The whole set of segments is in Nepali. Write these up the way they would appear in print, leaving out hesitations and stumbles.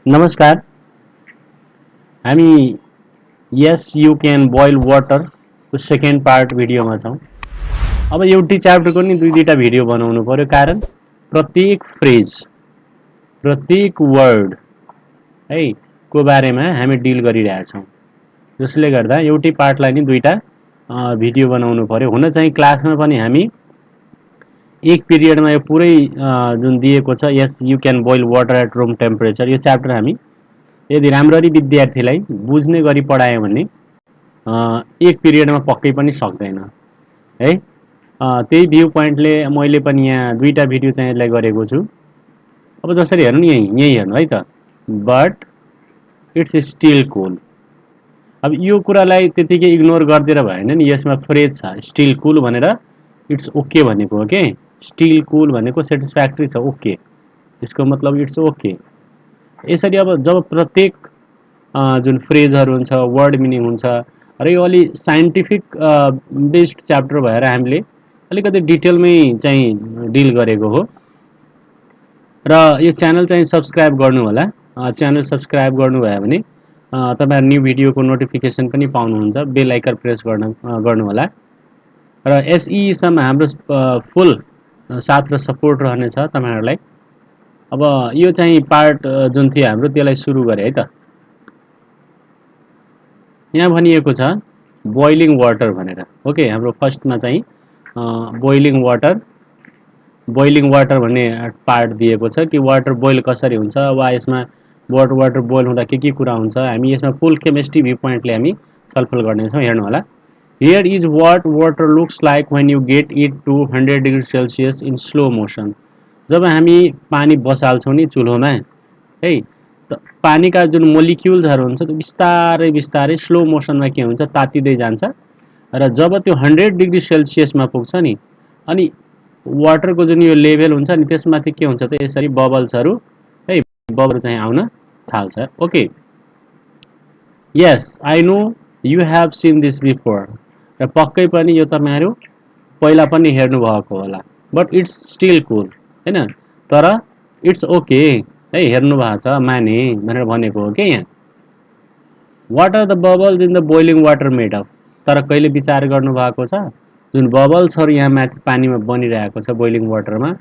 नमस्कार हामी यस यु क्यान बोइल वाटर को सेकेन्ड पार्ट भिडियोमा छौँ। अब एउटै च्याप्टरको नि दुई दुईटा भिडियो बनाउनु पर्यो, कारण प्रत्येक फ्रेज प्रत्येक वर्ड है को बारेमा हामी डिल गरिरहेछौँ, जसले गर्दा एउटै पार्टलाई नि दुईटा भिडियो बनाउनु पर्यो। हुन चाहिँ क्लासमा पनि हामी एक पिरियडमा यो पुरै जुन दिएको छ yes you can boil water at room temperature, यो च्याप्टर हामी यदि राम्ररी विद्यार्थीलाई बुझ्ने गरी पढायो भने एक पिरियडमा पक्कै पनि सक्दैन है। त्यही भ्यू पोइन्टले मैले पनि यहाँ दुईटा भिडियो चाहिँ यसलाई गरेको छु। अब जसरी हेर्नु नि यही हेर्नु है त, बट इट्स स्टिल कुल। अब यो कुरालाई त्यतिकै इग्नोर गरिदिएर भएन नि, यसमा फ्रेज छ स्टिल कुल भनेर, इट्स ओके भनेको हो के। स्टिल कुल भनेको सेटिस्फ्याक्ट्री छ, ओके, यसको मतलब इट्स ओके। यसरी अब जब प्रत्येक जुन फ्रेजहरू हुन्छ, वर्ड मिनिङ हुन्छ र यो अलि साइन्टिफिक बेस्ड च्याप्टर भएर हामीले अलिकति डिटेलमै चाहिँ डिल गरेको हो। र यो च्यानल चाहिँ सब्सक्राइब गर्नु होला। च्यानल सब्सक्राइब गर्नुभयो भने तपाईहरु न्यू भिडियोको नोटिफिकेसन पनि पाउनुहुन्छ, बेल आइकन प्रेस गर्नु होला। र एसईसम्म हाम्रो फुल साथ र सपोर्ट रहनेछ तपाईहरुलाई। अब यो चाहिँ पार्ट जुन थियो हाम्रो त्यसलाई सुरु गरे है त। यहाँ भनिएको छ बोइलिङ वाटर भनेर, ओके। हाम्रो फर्स्टमा चाहिँ बोइलिङ वाटर भन्ने पार्ट दिएको छ कि वाटर बोइल कसरी हुन्छ, वा यसमा वाटर बोइल हुँदा के कुरा हुन्छ। हामी यसमा फुल केमिस्ट्री भ्यू पोइन्टले हामी छलफल गर्नेछौँ, हेर्नु होला। Here is what water looks like when you get it to 100 degree Celsius in slow motion. जब हामी पानी बसाल्छौँ नि चुल्होमा है, त पानीका जुन मोलिक्युल्सहरू हुन्छ त्यो बिस्तारै बिस्तारै स्लो मोसनमा के हुन्छ, तातिँदै जान्छ। र जब त्यो 100 डिग्री सेल्सियसमा पुग्छ नि, अनि वाटरको जुन यो लेभल हुन्छ नि त्यसमाथि के हुन्छ त यसरी बबल्सहरू है, बबल चाहिँ आउन थाल्छ, okay. Yes I know you have seen this before, र पक्कै पनि यो तपाईहरु पहिला पनि हेर्नु भएको होला। बट इट्स स्टिल कुल हैन, तर इट्स ओके है, हेर्नु भएको छ माने भनेर भनेको हो के यहाँ। What are the bubbles in the boiling water made of, तर कहिले विचार गर्नु भएको छ जुन बबल्सहरू यहाँ माथि पानीमा बनिरहेको छ बोइलिङ वाटरमा,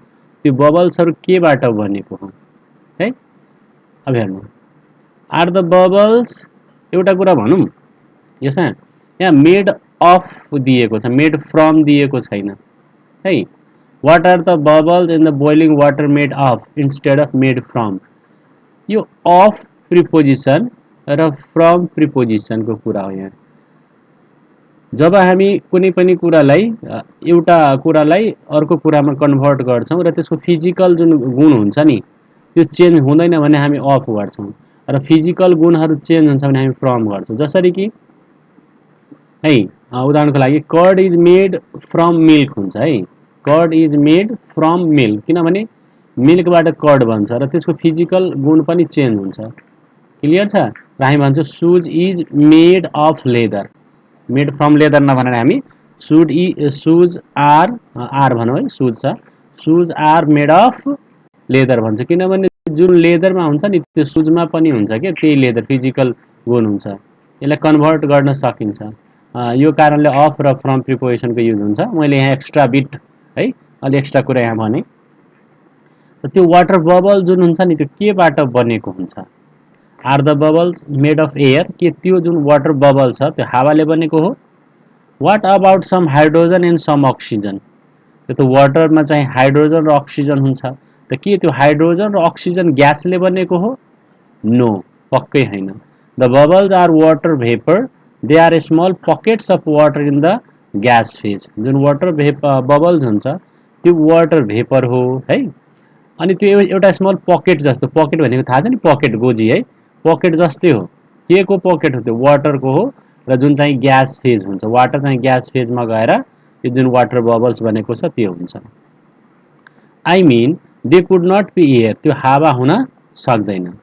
त्यो बबल्सहरू केबाट बनेको हो है। अब हेर्नु, आर द बबल्स, एउटा कुरा भनौँ यसमा, यहाँ मेड अफ दिएको छ, मेड फ्रम दिएको छैन है। What are the bubbles in the boiling water made of instead of made from. यो अफ प्रिपोजिसन र फ्रम प्रिपोजिसनको कुरा हो यहाँ। जब हामी कुनै पनि कुरालाई एउटा कुरालाई अर्को कुरामा कन्भर्ट गर्छौँ र त्यसको फिजिकल जुन गुण हुन्छ नि त्यो चेन्ज हुँदैन भने हामी अफ गर्छौँ, र फिजिकल गुणहरू चेन्ज हुन्छ भने हामी फ्रम गर्छौँ। जसरी कि है, उदाहरणको लागि curd is made from milk हुन्छ है, curd is made from milk, किनभने मिल्कबाट कर्ड बन्छ र त्यसको फिजिकल गुण पनि चेन्ज हुन्छ। क्लियर छ। र हामी भन्छौँ shoes is made of leather, made from leather नभनेर हामी सुज आर भनौँ है, सुज छ, shoes are made of leather भन्छ, किनभने जुन लेदरमा हुन्छ नि त्यो सुजमा पनि हुन्छ के, त्यही लेदर फिजिकल गुण हुन्छ, यसलाई कन्भर्ट गर्न सकिन्छ। यो कारणले अफ र फ्रम प्रिपोजिसनको युज हुन्छ। मैले यहाँ एक्स्ट्रा बिट है, अलि एक्स्ट्रा कुरा यहाँ भने। त्यो वाटर बबल जुन हुन्छ नि त्यो केबाट बनेको हुन्छ। Are the bubbles made of air, के त्यो जुन वाटर बबल छ त्यो हावाले बनेको हो। What about some hydrogen and some oxygen, त्यो त वाटरमा चाहिँ हाइड्रोजन र अक्सिजन हुन्छ, त के त्यो हाइड्रोजन र अक्सिजन ग्यासले बनेको हो? नो, पक्कै होइन। The bubbles are water vapour, they are small pockets of water in the gas phase. जुन वाटर बबल्स हुन्छ त्यो वाटर भेपर हो है, अनि त्यो एउटा स्मल पकेट जस्तो, पकेट भनेको थाहा छ नि, पकेट गोजी है, पकेट जस्तै हो। के को पकेट हो? त्यो वाटरको हो, र जुन चाहिँ ग्यास फेज हुन्छ, वाटर चाहिँ ग्यास फेजमा गएर यो जुन वाटर बबल्स बनेको छ त्यो हुन्छ। I mean they could not be air, त्यो हावा हुन सक्दैन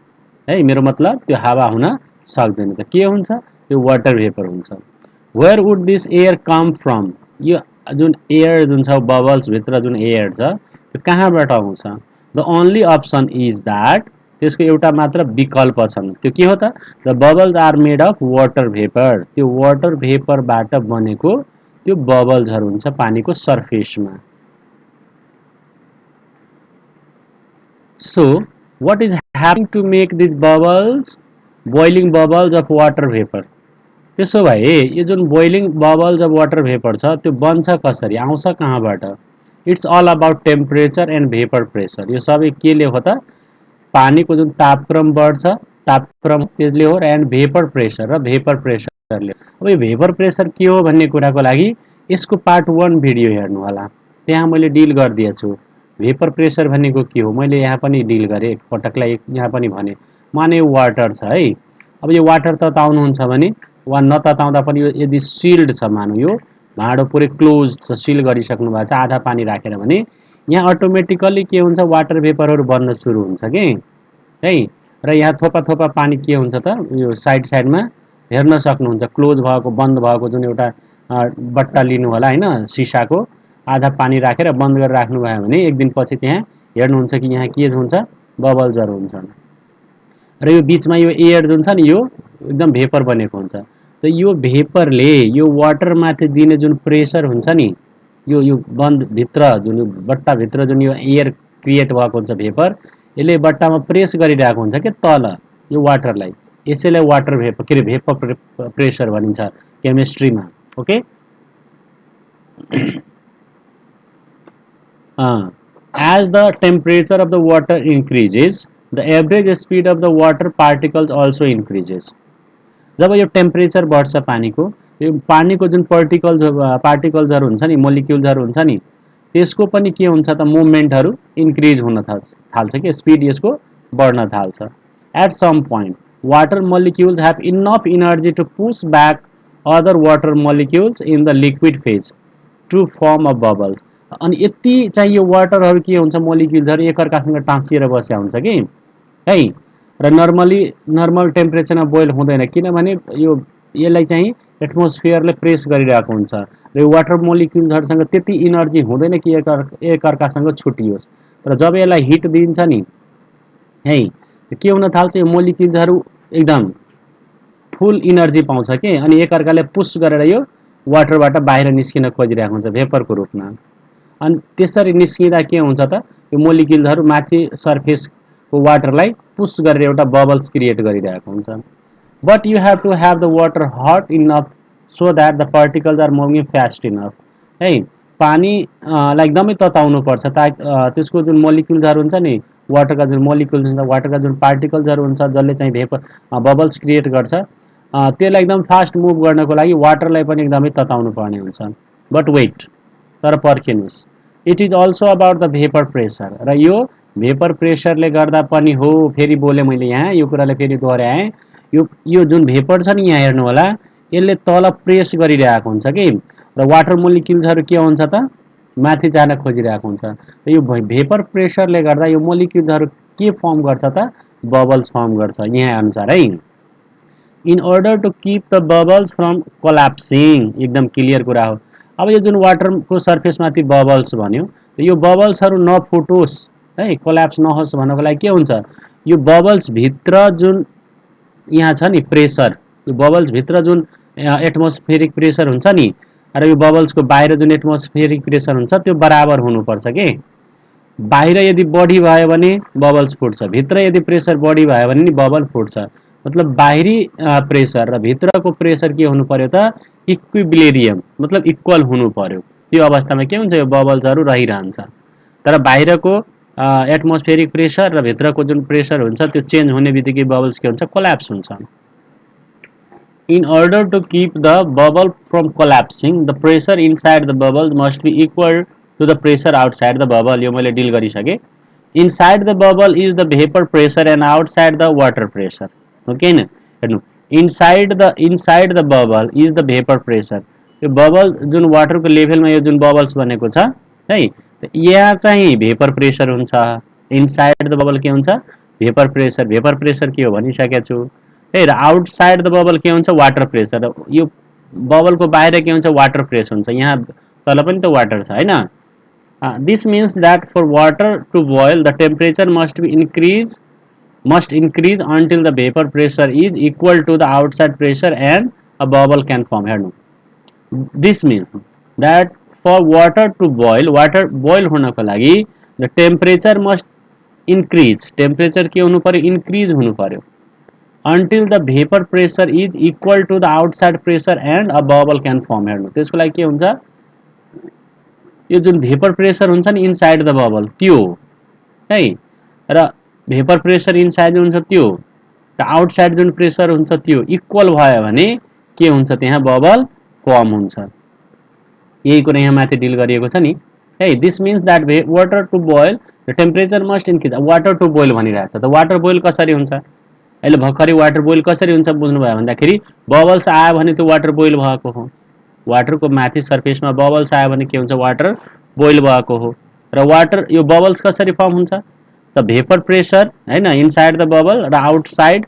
है, मेरो मतलब त्यो हावा हुन सक्दैन, त के हुन्छ? त्यो वाटर भेपर हुन्छ। Where would this air come from, यो जुन एयर जुन छ बबल्स भित्र जुन एयर छ त्यो कहाँबाट आउँछ? The only option is that त्यसको एउटा मात्र विकल्प छन्। त्यो के हो त? The bubbles are made of water vapour. त्यो वाटर भेपरबाट बनेको त्यो बबल्सहरू हुन्छ पानीको सर्फेसमा। So, what is happening to make these bubbles? Boiling bubbles of water vapor. त्यसो भए यो जुन boiling bubbles of water vapour छ त्यो बन्छ कसरी, आउँछ कहाँबाट? It's all about temperature and vapour pressure. यो सबै केले हो त? पानीको जुन तापक्रम बढ्छ, तापक्रम त्यसले हो, एन्ड भेपर प्रेसर र भेपर प्रेसरले। अब यो भेपर प्रेसर के हो भन्ने कुराको लागि यसको पार्ट 1 भिडियो हेर्नु होला, त्यहाँ मैले डिल गरिदिएछु। भेपर प्रेसर भनेको के हो मैले यहाँ पनि डिल गरेँ, एकपटकलाई यहाँ पनि भने। माने वाटर छ है, अब यो वाटर तताउनुहुन्छ भने वा नतताउँदा पनि यो यदि सिल्ड छ, मानौँ यो भाँडो पुरै क्लोज छ, सिल गरिसक्नु भएको छ आधा पानी राखेर भने यहाँ अटोमेटिकल्ली के हुन्छ, वाटर भेपरहरू बन्न सुरु हुन्छ कि है। र यहाँ थोपा थोपा पानी के हुन्छ त, यो साइड साइडमा हेर्न सक्नुहुन्छ, क्लोज भएको बन्द भएको जुन एउटा बट्टा लिनु होला होइन, सिसाको आधा पानी राखेर बन्द गरेर राख्नुभयो भने एक दिनपछि त्यहाँ हेर्नुहुन्छ कि यहाँ के हुन्छ, बबल्सहरू हुन्छन्। र यो बिचमा यो एयर जुन छ नि यो एकदम भेपर बनेको हुन्छ। त यो भेपरले यो वाटरमाथि दिने जुन प्रेसर हुन्छ नि, यो बन्द भित्र जुन यो बट्टाभित्र जुन यो एयर क्रिएट भएको हुन्छ भेपर, यसले बट्टामा प्रेस गरिरहेको हुन्छ के तल यो वाटरलाई, यसैलाई वाटर भेपर के अरे भेपर प्रेसर भनिन्छ केमिस्ट्रीमा। Okay, as the temperature of the water increases, the average speed of the water particles also increases. जब यो टेम्परेचर बढ्छ पानीको, यो पानीको जुन पार्टिकल्सहरू हुन्छ नि, मोलिक्युल्सहरू हुन्छ नि, त्यसको पनि के हुन्छ त, मुभमेन्टहरू इन्क्रिज हुन थाल्छ कि स्पिड यसको बढ्न थाल्छ। At some point water molecules have enough energy to push back other water molecules in the liquid phase to form a bubbles. अनि यति चाहिँ यो वाटरहरू के हुन्छ, मोलिक्युल्सहरू एकअर्कासँग टाँसिएर बसेका हुन्छ कि है। र नर्मल टेम्परेचरमा बोइल हुँदैन, किनभने यसलाई चाहिँ एटमोस्फियरले प्रेस गरिरहेको हुन्छ र यो वाटर मोलिक्युल्सहरूसँग त्यति इनर्जी हुँदैन कि एकअर्कासँग छुटियोस्। र जब यसलाई हिट दिन्छ नि है, के हुन थाल्छ, यो मोलिक्युल्सहरू एकदम फुल इनर्जी पाउँछ कि, अनि एकअर्काले पुस गरेर यो वाटरबाट बाहिर निस्किन खोजिरहेको हुन्छ भेपरको रूपमा। अनि त्यसरी निस्किँदा के हुन्छ त, यो मोलिक्युल्सहरू माथि सर्फेसको वाटरलाई पुस गरेर एउटा बबल्स क्रिएट गरिरहेको हुन्छ। But you have to have the water hot enough so that the particles are moving fast enough है। पानीलाई एकदमै तताउनुपर्छ त्यसको जुन मोलिक्युल्सहरू हुन्छ नि, वाटरका जुन मोलिक्युल्स हुन्छ, वाटरका जुन पार्टिकल्सहरू हुन्छ जसले चाहिँ भेपर बबल्स क्रिएट गर्छ, त्यसलाई एकदम फास्ट मुभ गर्नको लागि वाटरलाई पनि एकदमै तताउनु पर्ने हुन्छ। बट वेट, तर पर्खिनुहोस्, it is also about the vapour pressure. र यो भेपर प्रेसरले गर्दा पनि हो, फेरि बोले मैले यहाँ यो कुरालाई फेरि दोहोऱ्याएँ, यो जुन भेपर छ नि यहाँ हेर्नु होला, यसले तल प्रेस गरिरहेको हुन्छ कि, र वाटर मोलिक्युल्सहरू के हुन्छ त, माथि जान खोजिरहेको हुन्छ। र यो भेपर प्रेसरले गर्दा यो मोलिक्युल्सहरू के फर्म गर्छ त, बबल्स फर्म गर्छ यहाँ अनुसार है। In order to keep the bubbles from collapsing, एकदम क्लियर कुरा हो। अब यो जुन वाटरको सर्फेसमाथि बबल्स भन्यो, यो बबल्सहरू नफुटोस् है, कोल्याप्स नहोस् भन्नको लागि के हुन्छ, यो बबल्स भित्र जुन यहाँ छ नि प्रेसर, यो बबल्स भित्र जुन एटमोस्फेरिक प्रेसर हुन्छ नि, र यो बबल्सको बाहिर जुन एटमोस्फेरिक प्रेसर हुन्छ त्यो बराबर हुनुपर्छ के। बाहिर यदि बढी भयो भने बबल्स फुट्छ, भित्र यदि प्रेसर बढी भयो भने नि बबल फुट्छ। मतलब बाहिरी प्रेसर र भित्रको प्रेसर के हुनु पर्यो त, इक्विबिलियम, मतलब इक्वल हुनु पर्यो। त्यो अवस्थामा के हुन्छ, यो बबल्सहरू रहिरहन्छ। तर बाहिरको एटमोस्फेरिक प्रेसर र भित्रको जुन प्रेसर हुन्छ त्यो चेन्ज हुने बित्तिकै बबल्स के हुन्छ, कोल्याप्स हुन्छ। In order to keep the bubble from collapsing, the pressure inside the bubble must be equal to the pressure outside the bubble. यो मैले डिल गरिसकेँ। Inside the bubble is the vapor pressure and outside the water pressure. Okay न, हेर्नु, inside the bubble is the vapor pressure. यो बबल जुन वाटरको लेभलमा यो जुन बबल्स बनेको छ है, यहाँ चाहिँ भेपर प्रेसर हुन्छ। इनसाइड द बबल के हुन्छ, भेपर प्रेसर। भेपर प्रेसर के हो भनिसकेको छु है। र आउटसाइड द बबल के हुन्छ, वाटर प्रेसर। यो बबलको बाहिर के हुन्छ, वाटर प्रेसर हुन्छ। यहाँ तल पनि त वाटर छ हैन। This means that for water to boil the temperature must be increase must increase until the vapor pressure is equal to the outside pressure and a bubble can form. हेर्नु, this means that for water boil हुनको लागि the temperature must increase, temperature के हुनु पर्यो, increase हुनु पर्यो, until the vapor pressure is equal to the outside pressure and a bubble can form. हेर्नु, त्यसको लागि के हुन्छ, यो जुन भेपर प्रेसर हुन्छ नि इनसाइड द बबल त्यो है, र भेपर प्रेसर इनसाइड हुन्छ त्यो र आउटसाइड जुन प्रेसर हुन्छ त्यो इक्वल भयो भने के हुन्छ, त्यहाँ बबल फर्म हुन्छ। यही कुरा यहाँ माथि डिल गरिएको छ नि है। This means that water to boil the temperature must increase, water to boil भनिरहेको छ। त वाटर बोइल कसरी हुन्छ, अहिले भर्खरै वाटर बोइल कसरी हुन्छ बुझ्नुभयो भन्दाखेरि बबल्स आयो भने त्यो वाटर बोइल भएको हो, वाटरको माथि सर्फेसमा बबल्स आयो भने के हुन्छ, वाटर बोइल भएको हो। र वाटर यो बबल्स कसरी फर्म हुन्छ, त भेपर प्रेसर हैन इनसाइड द बबल र आउटसाइड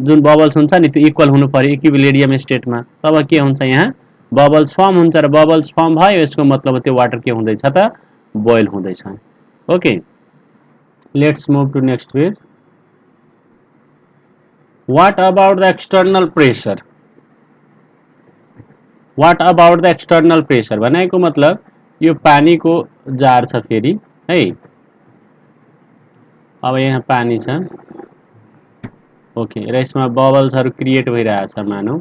जुन बबल्स हुन्छ नि त्यो इक्वल हुनु पर्यो इक्विलिब्रियम स्टेटमा, तब के हुन्छ, यहाँ बबल्स फर्म हुन्छ र बबल्स फर्म भयो यसको मतलब त्यो वाटर के हुँदैछ त, बोइल हुँदैछ। Okay, let's move to next page. What about the external pressure, what about the external pressure भनेको मतलब यो पानीको जार छ फेरि है, अब यहाँ पानी छ ओके, र यसमा बबल्सहरू क्रिएट भइरहेछ मानौ,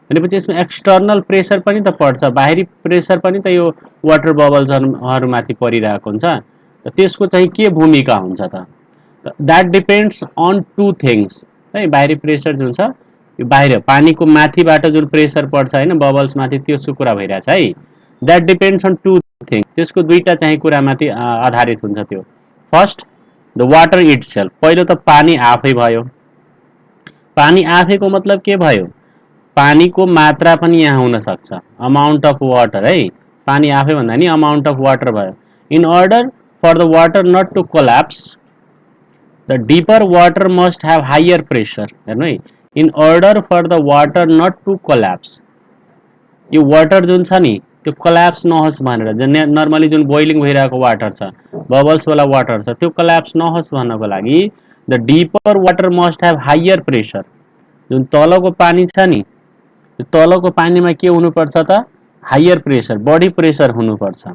भनेपछि यसमा एक्सटर्नल प्रेसर पनि त पर्छ, बाहिरी प्रेसर पनि त यो वाटर बबल्सहरूमाथि परिरहेको हुन्छ, त त्यसको चाहिँ के भूमिका हुन्छ त, that depends on two things है। बाहिरी प्रेसर जुन छ यो बाहिर पानीको माथिबाट जुन प्रेसर पर्छ हैन बबल्स माथि, त्यसको कुरा भइरहेछ है। That depends on two things, त्यसको दुईटा चाहिँ कुरामाथि आधारित हुन्छ त्यो। फर्स्ट द वाटर इटसेल्फ, पहिलो त पानी आफै भयो, पानी आफैको मतलब के भयो, पानीको मात्रा पनि यहाँ हुन सक्छ, अमाउन्ट अफ वाटर है, पानी आफै भन्दा नि अमाउन्ट अफ वाटर भयो। In order for the water not to collapse the deeper water must have higher pressure, हेर्नु है, in order for the water not to collapse, यो वाटर जुन छ नि त्यो कोल्याप्स नहोस् भनेर, जुन नर्मली जुन बोइलिङ भइरहेको वाटर छ बबल्स वाला वाटर छ त्यो कोल्याप्स नहोस् भन्नको लागि the deeper water must have higher pressure, जुन तलको पानी छ नि त्यो तलको पानीमा के हुनुपर्छ त, हायर प्रेसर, बढी प्रेसर हुनुपर्छ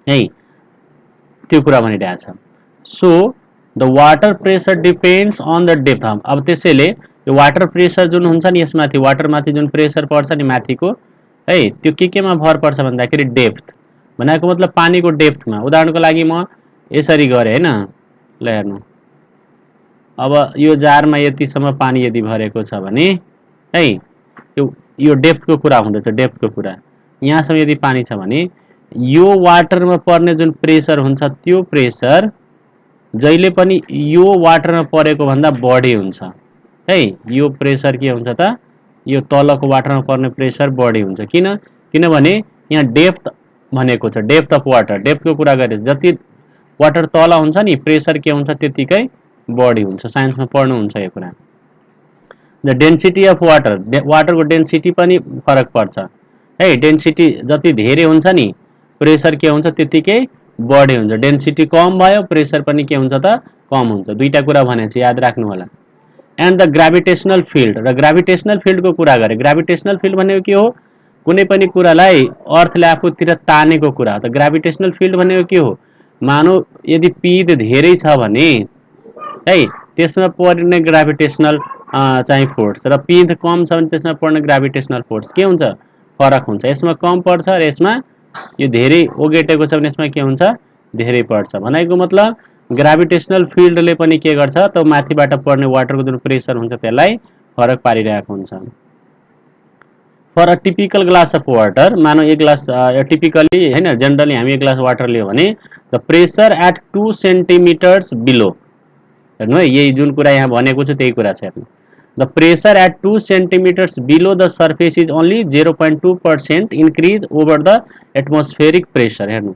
है, त्यो कुरा भनिरहेछ। So the water pressure depends on the depth, अब त्यसैले यो वाटर प्रेसर जुन हुन्छ नि यसमाथि वाटरमाथि जुन प्रेसर पर्छ नि माथिको है, त्यो केमा भर पर्छ भन्दाखेरि डेप्थ, भनेको मतलब पानीको डेप्थमा। उदाहरणको लागि म यसरी गरेँ हैन, ल हेर्नु, अब यो जारमा यतिसम्म पानी यदि भरेको छ भने है, यो डेप्थको कुरा हुँदैछ, डेप्थको कुरा, यहाँसम्म यदि पानी छ भने यो वाटरमा पर्ने जुन प्रेसर हुन्छ त्यो प्रेसर जहिले पनि यो वाटरमा परेको भन्दा बढी हुन्छ है। यो प्रेसर के हुन्छ त, यो तलको वाटरमा पर्ने प्रेसर बढी हुन्छ, किनभने यहाँ डेप्थ भनेको छ, डेप्थ अफ वाटर, डेप्थको कुरा गरे जति वाटर तल हुन्छ नि प्रेसर के हुन्छ त्यतिकै बढी हुन्छ, साइन्समा पढ्नुहुन्छ यो कुरा। द डेन्सिटी अफ वाटर, वाटरको डेन्सिटी पनि फरक पर्छ है, डेन्सिटी जति धेरै हुन्छ नि प्रेसर के हुन्छ त्यतिकै बढी हुन्छ, डेन्सिटी कम भयो प्रेसर पनि के हुन्छ त, कम हुन्छ। दुईटा कुरा भनेछ याद राख्नु होला। एन्ड द ग्राभिटेसनल फिल्ड, र ग्राभिटेसनल फिल्डको कुरा गरे, ग्राभिटेसनल फिल्ड भनेको के हो, कुनै पनि कुरालाई अर्थले आफूतिर तानेको कुरा हो। त ग्राभिटेसनल फिल्ड भनेको के हो, मानौ यदि पिँध धेरै छ भने है त्यसमा पर्ने ग्राभिटेसनल चाहिँ फोर्स र पिँध कम छ भने त्यसमा पर्ने ग्राभिटेसनल फोर्स के हुन्छ, फरक हुन्छ, यसमा कम पर्छ र यसमा यो धेरै ओगेटेको छ भने यसमा के हुन्छ, धेरै पर्छ। भनेको मतलब ग्राभिटेसनल फिल्डले पनि के गर्छ त, माथिबाट पर्ने वाटरको जुन प्रेसर हुन्छ त्यसलाई फरक पारिरहेको हुन्छ। For a typical glass of water, मानौ एक ग्लास टिपिकली हैन जनरली हामी एक ग्लास वाटर लियो भने the pressure at 2 centimetres below, हेर्नु है, यही जुन कुरा यहाँ भनेको छु त्यही कुरा छ हेर्नु। The pressure at 2 centimetres below the surface is only 0.2% increase over the atmospheric pressure, हेर्नु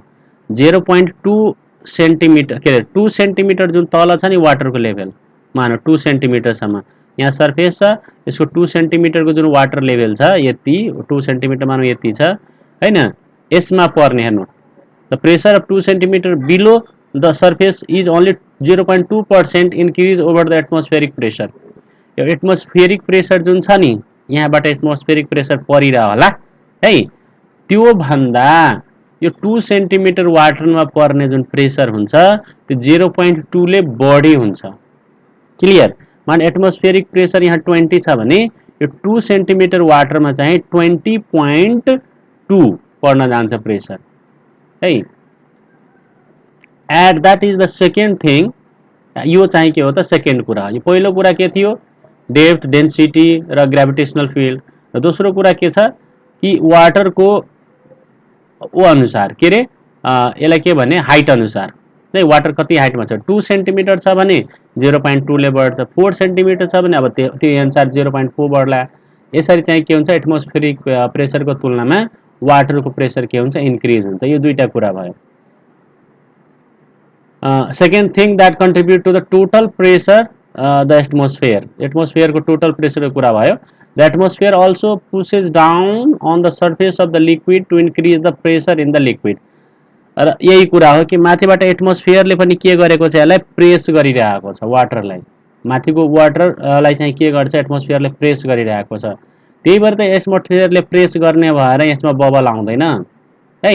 0.2 सेन्टिमिटर के अरे 2 सेन्टिमिटर जुन तल छ नि वाटरको लेभल, मानौ 2 सेन्टिमिटरसम्म यहाँ सर्फेस छ, यसको 2 सेन्टिमिटरको जुन वाटर लेभल छ यति 2 सेन्टिमिटर मानौ यति छ हैन, यसमा पर्ने हेर्नु the pressure of 2 centimetre below the surface is only 0.2% increase over the atmospheric pressure. यो एटमोस्फेरिक प्रेसर जुन छ नि, यहाँबाट एटमोस्फेरिक प्रेसर परिरह होला है, त्यो भन्दा यो 2 सेन्टिमिटर वाटरमा पर्ने जुन प्रेसर हुन्छ त्यो 0.2 ले बढी हुन्छ। क्लियर? माने एटमोस्फेरिक प्रेसर यहाँ 20 छ भने यो 2 सेन्टिमिटर वाटरमा चाहिँ 20.2 पर्न जान्छ प्रेसर है। At that is the second thing. यो चाहिँ के हो त सेकेन्ड कुरा। यो पहिलो कुरा के थियो, डेप्थ, डेन्सिटी र ग्रेभिटेशनल फिल्ड। र दोस्रो कुरा के छ कि वाटरको ओ अनुसार के रे यसलाई के भने हाइट अनुसार चाहिँ वाटर कति हाइटमा छ। 2 सेन्टिमिटर छ भने 0.2 ले बढ्छ, 4 सेन्टिमिटर छ भने अब त्यो अनुसार 0.4 बढ्ला। यसरी चाहिँ के हुन्छ एटमोस्फेरिक प्रेसरको तुलनामा वाटरको प्रेसर के हुन्छ इन्क्रिज हुन्छ। यो दुईटा कुरा भयो। Second thing that contribute to the total pressure the atmosphere. एटमोस्फेयरको टोटल प्रेसरको कुरा भयो। The atmosphere also pushes down on the surface of the liquid to increase the pressure in the liquid. र यही कुरा हो कि माथिबाट एटमोस्फेयरले पनि के गरेको छ, यसलाई प्रेस गरिरहेको छ वाटरलाई। माथिको वाटरलाई चाहिँ के गर्छ एटमोस्फेयरले प्रेस गरिरहेको छ। त्यही भएर त एटमोस्फेयरले प्रेस गर्ने भएर यसमा बबल आउँदैन है।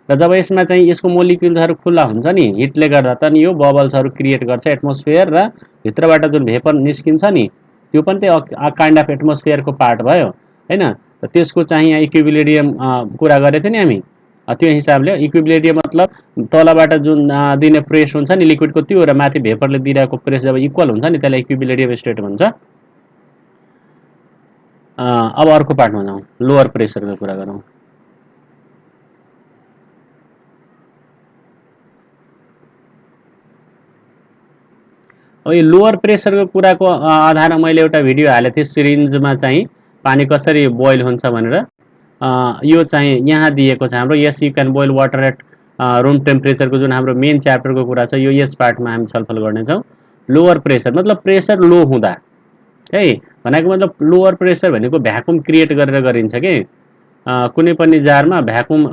र जब यसमा चाहिँ यसको मोलिक्युल्सहरू खुल्ला हुन्छ नि हिटले गर्दा त नि यो बबल्सहरू क्रिएट गर्छ एटमोस्फेयर, र भित्रबाट जुन भेपर निस्किन्छ नि त्यो पनि त काइन्ड अफ एटमोस्फेयरको पार्ट भयो हैन। र त्यसको चाहिँ यहाँ इक्विलिब्रियम कुरा गरेको थियो नि हामी। त्यो हिसाबले इक्विलिब्रियम मतलब तलबाट जुन दिने प्रेस हुन्छ नि लिक्विडको त्यो र माथि भेपरले दिइरहेको प्रेस जब इक्वल हुन्छ नि त्यसलाई इक्विलिब्रियम स्टेट भन्छ। अब अर्को पार्टमा जाउँ, लोअर प्रेसरको कुरा गरौँ। अब यो लोअर प्रेसरको कुराको आधारमा मैले एउटा भिडियो हालेको थिएँ सिरिन्जमा चाहिँ पानी कसरी बोइल हुन्छ भनेर। यो चाहिँ यहाँ दिएको छ हाम्रो। Yes you can boil water at room टेम्परेचरको जुन हाम्रो मेन च्याप्टरको कुरा छ यो यस पार्टमा हामी छलफल गर्नेछौँ। लोअर प्रेसर मतलब प्रेसर लो हुँदा है, भनेको मतलब लोअर प्रेसर भनेको भ्याकुम क्रिएट गरेर गरिन्छ कि कुनै पनि जारमा भ्याकुम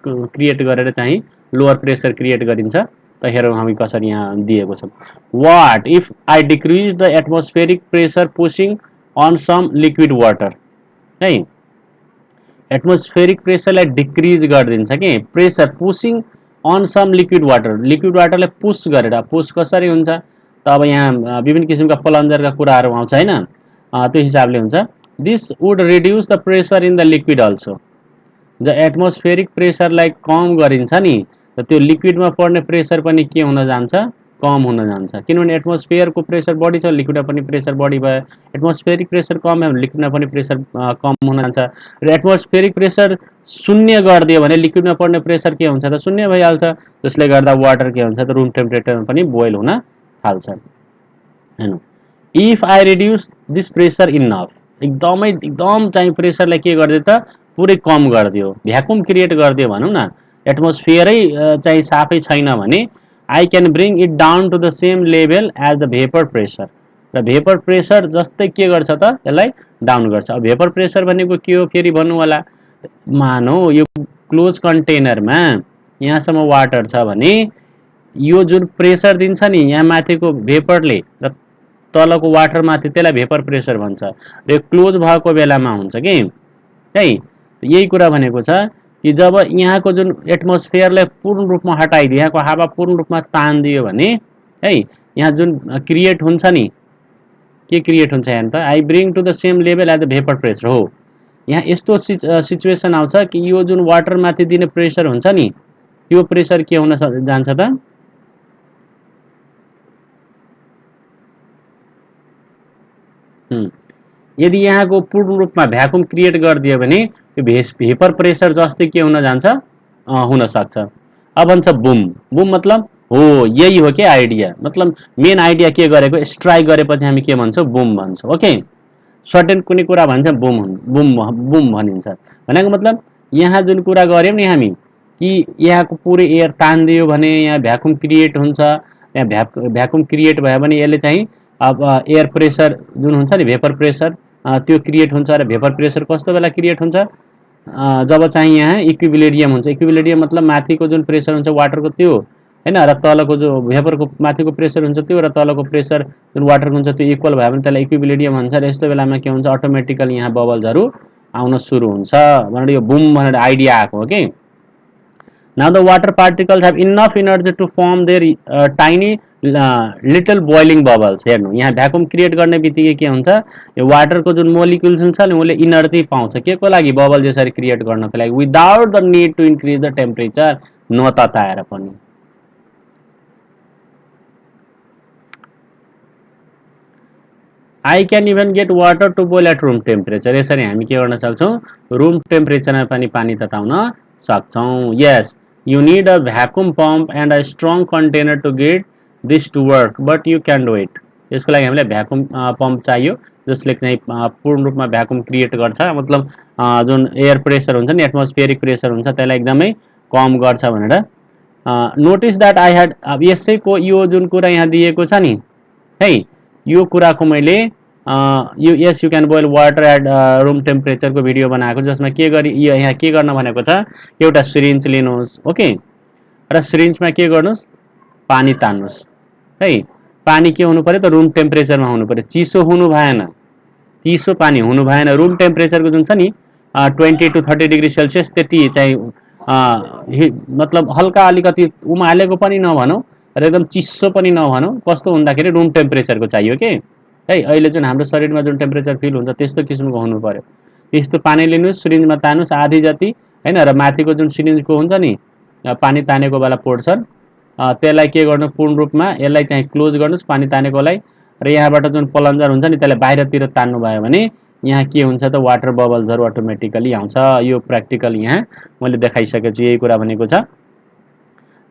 क्रिएट गरेर चाहिँ लोअर प्रेसर क्रिएट गरिन्छ। त हेरौँ हामी कसरी यहाँ दिएको छ। What if I decrease the atmospheric pressure pushing on some liquid water है। एटमोस्फेरिक प्रेसरलाई डिक्रिज गरिदिन्छ कि pressure pushing on some liquid water. Liquid वाटरलाई पुस गरेर, पुस कसरी हुन्छ त अब यहाँ विभिन्न किसिमका प्लन्जरका कुराहरू आउँछ हैन, त्यो हिसाबले हुन्छ। This would reduce the pressure in the liquid also. ज एटमोस्फेरिक प्रेसरलाई कम गरिन्छ नि त त्यो लिक्विडमा पर्ने प्रेसर पनि के हुन जान्छ, कम हुन जान्छ। किनभने एटमोस्फेयरको प्रेसर बढी छ लिक्विडमा पनि प्रेसर बढी भयो। एटमोस्फेरिक प्रेसर कम भयो भने लिक्विडमा पनि प्रेसर कम हुन जान्छ। र एटमोस्फेरिक प्रेसर शून्य गरिदियो भने लिक्विडमा पर्ने प्रेसर के हुन्छ त शून्य भइहाल्छ। त्यसले गर्दा वाटर के हुन्छ त रुम टेम्परेचरमा पनि बोइल हुन थाल्छ हैन। If I reduce this pressure enough, एकदम चाहिँ प्रेसरलाई के गरिदियो त पुरै कम गरिदियो, भ्याकुम क्रिएट गरिदियो भनौँ न, एटमोस्फियरै चाहिँ साफै छैन भने I can bring it down to the same level as the vapour pressure. र भेपर प्रेसर जस्तै के गर्छ त यसलाई डाउन गर्छ। अब भेपर प्रेसर भनेको के हो फेरि भन्नु होला। मानौ यो क्लोज कन्टेनरमा यहाँसम्म वाटर छ भने यो जुन प्रेसर दिन्छ नि यहाँ माथिको भेपरले र तलको वाटर माथि त्यसलाई भेपर प्रेसर भन्छ। र यो क्लोज भएको बेलामा हुन्छ कि है। यही कुरा भनेको छ कि जब यहाँको जुन एटमोस्फेयरलाई पूर्ण रूपमा हटाइदियो, यहाँको हावा पूर्ण रूपमा तानिदियो भने है यहाँ जुन क्रिएट हुन्छ नि के क्रिएट हुन्छ यहाँ त I bring to the same level as the vapour pressure हो। यहाँ यस्तो सिचुएसन आउँछ कि यो जुन वाटर माथि दिने प्रेसर हुन्छ नि यो प्रेसर के हुन जान्छ त यदि यहाँको पूर्ण रूपमा भ्याकुम क्रिएट गरिदियो भने यो भेपर प्रेसर जस्तै के हुन जान्छ हुन सक्छ। अब भन्छ बुम। बुम मतलब हो यही हो के आइडिया, मतलब मेन आइडिया के गरेको स्ट्राइक गरेपछि हामी के भन्छौँ बुम भन्छौँ। ओके, सर्टेन कुनै कुरा भन्छ बुम बुम भनिन्छ। भनेको मतलब यहाँ जुन कुरा गऱ्यौँ नि हामी कि यहाँको पुरै एयर तानिदियो भने यहाँ भ्याकुम क्रिएट हुन्छ। यहाँ भ्याकुम क्रिएट भयो भने यसले चाहिँ अब एयर प्रेसर जुन हुन्छ नि भेपर प्रेसर त्यो क्रिएट हुन्छ। र भेपर प्रेसर कस्तो बेला क्रिएट हुन्छ जब चाहिँ यहाँ इक्विलिब्रियम हुन्छ। इक्विलिब्रियम मतलब माथिको जुन प्रेसर हुन्छ वाटरको त्यो हैन र तलको जो भेपरको माथिको प्रेसर हुन्छ त्यो र तलको प्रेसर जुन वाटरको हुन्छ त्यो इक्वल भयो भने त्यसलाई इक्विलिब्रियम भन्छ र यस्तो बेलामा के हुन्छ अटोमेटिकली यहाँ बबल्सहरू आउन सुरु हुन्छ भनेर यो बुम भनेर आइडिया आएको हो के Now the water particles have enough energy to form their tiny little boiling bubbles. हेर्नु यहाँ भ्याकुम क्रिएट गर्ने बित्तिकै के हुन्छ यो वाटरको जुन मोलिक्युल्स हुन्छ नि उसले इनर्जी पाउँछ के को लागि बबल जसरी क्रिएट गर्नको लागि without the need to increase the temperature नतताएर पनि I can even get water to boil at room temperature. यसरी हामी के गर्न सक्छौं रुम टेम्परेचरमा पनि पानी तताउन सक्छौं. Yes, you need a vacuum pump and a strong container to get this to work, but you can do it. यसको लागि हामीलाई भ्याकुम पम्प चाहियो जसले चाहिँ पूर्ण रूपमा भ्याकुम क्रिएट गर्छ मतलब जुन एयर प्रेसर हुन्छ नि एटमोस्फियरिक प्रेसर हुन्छ त्यसलाई एकदमै कम गर्छ भनेर नोटिस दैट आई हैड अब यसैको यो जुन कुरा यहाँ दिएको छ नि है यो कुराको मैले yes you can boil water at room टेम्परेचरको भिडियो बनाएको जसमा के गरी यहाँ के गर्न भनेको छ एउटा सिरिन्ज लिनुहोस् ओके र सिरिन्जमा के गर्नुहोस् पानी तान्नुहोस् है पानी के हुनु पर्यो त रुम टेम्परेचरमा हुनु पर्यो चिसो हुनु भएन चिसो पानी हुनु भएन रुम टेम्परेचरको जुन छ नि 20 to 30 डिग्री सेल्सियस त्यति चाहिँ मतलब हल्का अलिकति उमालेको पनि नभनौँ र एकदम चिसो पनि नभनौँ कस्तो हुँदाखेरि रुम टेम्परेचरको चाहियो के है अहिले जुन हाम्रो शरीरमा जुन टेम्परेचर फिल हुन्छ त्यस्तो किसिमको हुनु पर्यो त्यस्तो पानी लिनुहोस् सिरिन्जमा तान्नुहोस् आधी जति हैन र माथिको जुन सिरिन्जको हुन्छ नि पानी तानेको वाला पोर्सन त्यसलाई के गर्नु पूर्ण रूपमा यसलाई चाहिँ क्लोज गर्नुहोस् पानी तानेकोलाई र यहाँबाट जुन प्लन्जर हुन्छ नि त्यसलाई बाहिरतिर तान्नु भयो भने यहाँ के हुन्छ त वाटर बबल्सहरु अटोमेटिकली आउँछ यो प्र्याक्टिकल यहाँ मैले देखाइसकेको छु यही कुरा भनेको छ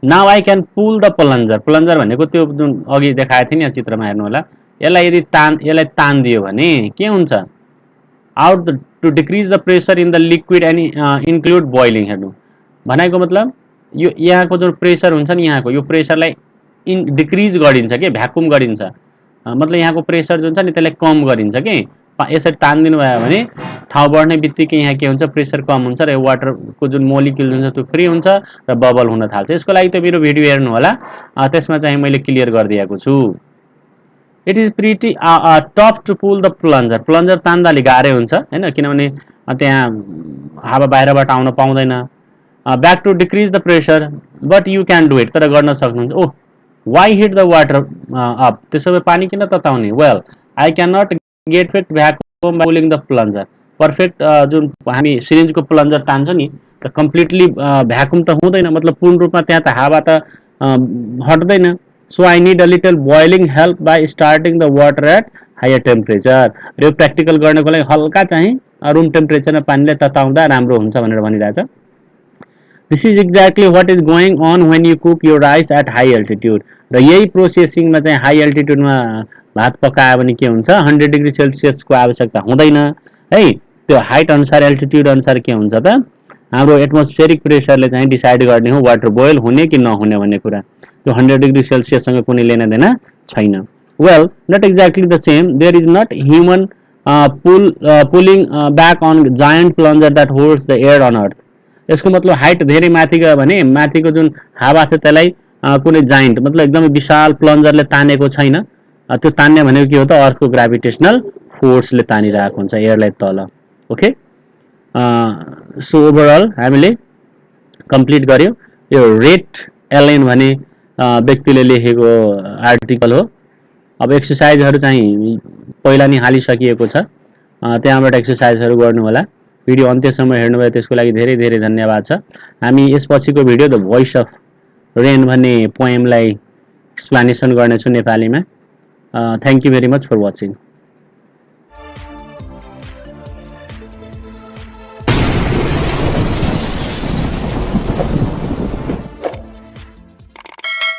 now I can pull the plunger भनेको त्यो जुन अघि देखाएको थिएँ नि चित्रमा हेर्नु होला यसलाई यदि यसलाई तान्दियो भने के हुन्छ out to decrease the pressure in the liquid and include boiling हेर्नु भनेको मतलब यो यहाँको जुन प्रेसर हुन्छ नि यहाँको यो प्रेसरलाई डिक्रिज गरिन्छ के भ्याकुम गरिन्छ मतलब यहाँको प्रेसर जुन छ नि त्यसलाई कम गरिन्छ के यसरी तान्दिनु भयो भने ठाउँ बढ्ने बित्तिकै यहाँ के हुन्छ प्रेसर कम हुन्छ र वाटरको जुन मोलिक्युल हुन्छ त्यो फ्री हुन्छ र बबल हुन थाल्छ यसको लागि त मेरो भिडियो हेर्नु होला त्यसमा चाहिँ मैले क्लियर गरिदिएको छु it is pretty tough to pull the plunger तान्दाले गाह्रै हुन्छ हैन किनभने त्यहाँ हावा बाहिरबाट आउन पाउँदैन back to decrease the pressure but you can do it तर गर्न सक्नुहुन्छ oh why heat the water up त्यसो भए पानी किन तताउने well I can not get fit vacuum pulling the plunger perfect जुन हामी सिरिन्जको प्लन्जर तान्छ नि त कम्प्लिटली भ्याकुम त हुँदैन मतलब पूर्ण रूपमा त्यहाँ त हावा त हट्दैन so I need a little boiling help by starting the water at higher temperature र यो प्र्याक्टिकल गर्नको लागि हल्का चाहिँ रुम टेम्परेचरमा पानीले तताउँदा राम्रो हुन्छ भनेर भनिरहेछ this is exactly what is going on when you cook your rice at high altitude र यही प्रोसेसिङमा चाहिँ हाई एल्टिट्युडमा भात पकायो भने के हुन्छ 100 डिग्री सेल्सियसको आवश्यकता हुँदैन है त्यो हाइट अनुसार एल्टिट्युड अनुसार के हुन्छ त हाम्रो एटमोस्फियरिक प्रेसरले चाहिँ डिसाइड गर्ने हो वाटर बोइल हुने कि नहुने भन्ने कुरा त्यो 100 डिग्री सेल्सियससँग कुनै लेना देना छैन well not exactly the same there is not human pulling back on giant plunger that holds the air on earth यसको मतलब हाइट धेरै माथि गयो भने माथिको जुन हावा छ त्यसलाई कुनै जायन्ट मतलब एकदमै विशाल प्लन्जरले तानेको छैन त्यो तान्ने भनेको के हो त अर्थको ग्राभिटेसनल फोर्सले तानिरहेको हुन्छ एयरलाई तल ओके सो ओभरअल हामीले कम्प्लिट गर्यो यो रेट एलेन भने व्यक्तिले लेखेको आर्टिकल हो अब एक्सरसाइजहरु चाहिँ पहिला नै हालिसकिएको छ त्यहाँबाट एक्सरसाइजहरु गर्नु होला भिडियो अन्त्यसम्म हेर्नुभयो त्यसको लागि धेरै धेरै धन्यवाद छ हामी यसपछिको video the voice of rain भन्ने पोएमलाई एक्सप्लेनेसन गर्नेछु नेपालीमा thank you very much for watching